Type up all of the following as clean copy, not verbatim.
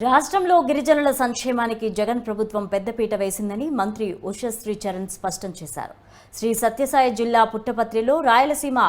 రాష్ట్రంలో గిరిజనుల సంక్షేమానికి జగన్ ప్రభుత్వం పెద్దపీట వేసిందని మంత్రి ఉషశ్రీ చరణ్ స్పష్టం చేశారు. శ్రీ సత్యసాయి జిల్లా పుట్టపత్రిలో Rayalaseema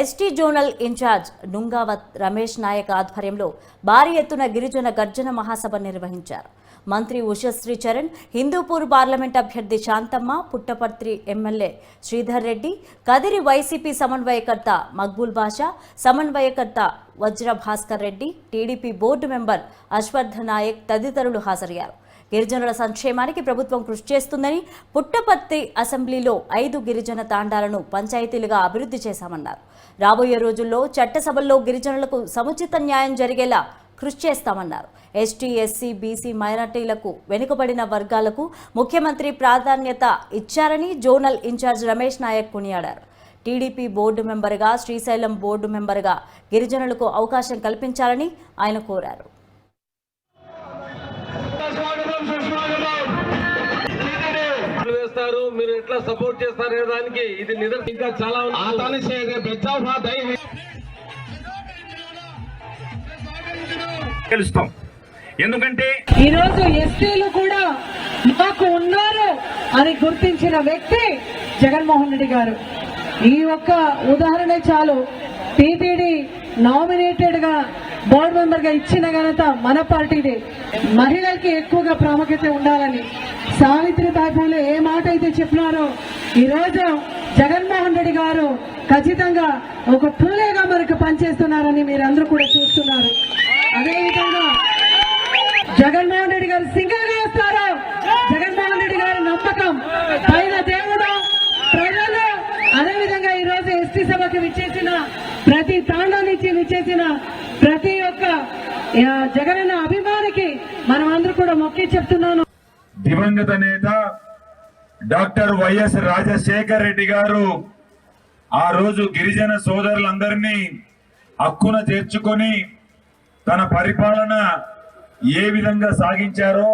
ST zonal in charge Nungavath Ramesh Naik ఆధ్వర్యంలో భారీ ఎత్తున గిరిజన గర్జన మహాసభ నిర్వహించారు. మంత్రి ఉషశ్రీ చరణ్, హిందూపూర్ పార్లమెంట్ అభ్యర్థి శాంతమ్మ, పుట్టపర్తి ఎమ్మెల్యే శ్రీధర్ రెడ్డి, కదిరి వైసీపీ సమన్వయకర్త మక్బూల్ బాషా, సమన్వయకర్త Vajra Bhaskar Reddy, TDP board member Aswartha Naik తదితరులు హాజరయ్యారు. గిరిజనుల సంక్షేమానికి ప్రభుత్వం కృషి చేస్తుందని, పుట్టపర్తి అసెంబ్లీలో 5 గిరిజన తాండాలను పంచాయతీలుగా అభివృద్ధి చేశామన్నారు. రాబోయే రోజుల్లో చట్టసభల్లో గిరిజనులకు సముచిత న్యాయం జరిగేలా కృషి చేస్తామన్నారు. ఎస్టీ, ఎస్సీ, బీసీ, మైనార్టీలకు, వెనుకబడిన వర్గాలకు ముఖ్యమంత్రి ప్రాధాన్యత ఇచ్చారని జోనల్ ఇన్ఛార్జ్ రమేష్ నాయక్ కొనియాడారు. టీడీపీ బోర్డు మెంబర్గా, శ్రీశైలం బోర్డు మెంబర్గా గిరిజనులకు అవకాశం కల్పించాలని ఆయన కోరారు. మీరు ఎట్లా సపోర్ట్ చేస్తారు దానికి ఇది ఇంకా చాలా తెలుస్తాం. ఎందుకంటే ఈరోజు ఎస్టీలు కూడా మాకు ఉన్నారు అని గుర్తించిన వ్యక్తి జగన్మోహన్ రెడ్డి గారు. ఈ ఒక్క ఉదాహరణ చాలు. టీటీడీ నామినేటెడ్ గా బోర్డు మెంబర్ గా ఇచ్చిన ఘనత మన పార్టీదే. మహిళలకి ఎక్కువగా ప్రాముఖ్యత ఉండాలని సావిత్రిబాయి పూలే ఏ మాట అయితే చెప్పినారో ఈరోజు జగన్మోహన్ రెడ్డి గారు ఖచ్చితంగా ఒక పూలేగా మనకు పనిచేస్తున్నారని మీరందరూ కూడా చూస్తున్నారు. అదేవిధంగా జగన్మోహన్ రెడ్డి గారు సింగల్గా వస్తారు. జగన్మోహన్ రెడ్డి గారి నమ్మకం పైన దేవుడు, ప్రజలు. అదేవిధంగా ఈ రోజు ఎస్టీ సభకి విచ్చేసిన ప్రతి తాండా నుంచి విచ్చేసిన ప్రతి ఒక్క జగనన్న అభిమానికి మనం అందరూ కూడా మొక్కి చెప్తున్నాను. దివంగత నేత డాక్టర్ వైఎస్ రాజశేఖర్ రెడ్డి గారు ఆ రోజు గిరిజన సోదరులందరినీ హక్కున చేర్చుకొని తన పరిపాలన ఏ విధంగా సాగించారో,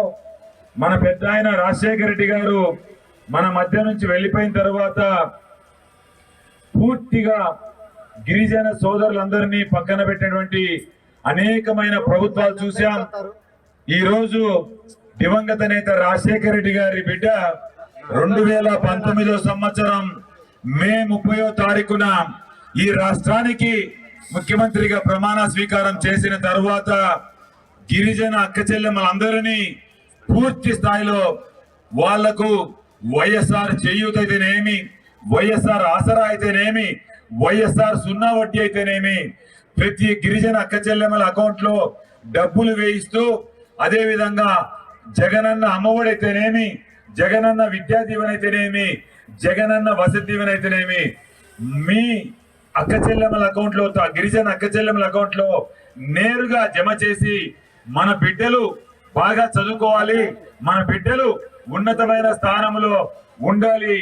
మన పెద్ద ఆయన రాజశేఖర రెడ్డి గారు మన మధ్య నుంచి వెళ్లిపోయిన తర్వాత పూర్తిగా గిరిజన సోదరులందరినీ పక్కన పెట్టినటువంటి అనేకమైన ప్రభుత్వాలు చూశాం. ఈ రోజు దివంగత నేత రాజశేఖర రెడ్డి గారి బిడ్డ 2019 సంవత్సరం మే 30వ తారీఖున ఈ రాష్ట్రానికి ముఖ్యమంత్రిగా ప్రమాణ స్వీకారం చేసిన తరువాత గిరిజన అక్క చెల్లెమ్మలందరినీ పూర్తి స్థాయిలో వాళ్లకు వైఎస్ఆర్ చేయూత అయితేనేమి, వైఎస్ఆర్ ఆసరా అయితేనేమి, వైఎస్ఆర్ సున్నా వడ్డీ అయితేనేమి, ప్రతి గిరిజన అక్క చెల్లెమ్మల అకౌంట్ లో డబ్బులు వేయిస్తూ, అదే విధంగా జగనన్న అమ్మఒడి అయితేనేమి, జగనన్న విద్యా దీవెన అయితేనేమి, జగనన్న వసతి దీవెన అయితేనేమి మీ అక్క చెల్లెమ్మల అకౌంట్ లో, గిరిజన అక్క చెల్లెమ్మల అకౌంట్ లో నేరుగా జమ చేసి మన బిడ్డలు బాగా చదువుకోవాలి, మన బిడ్డలు ఉన్నతమైన స్థానంలో ఉండాలి.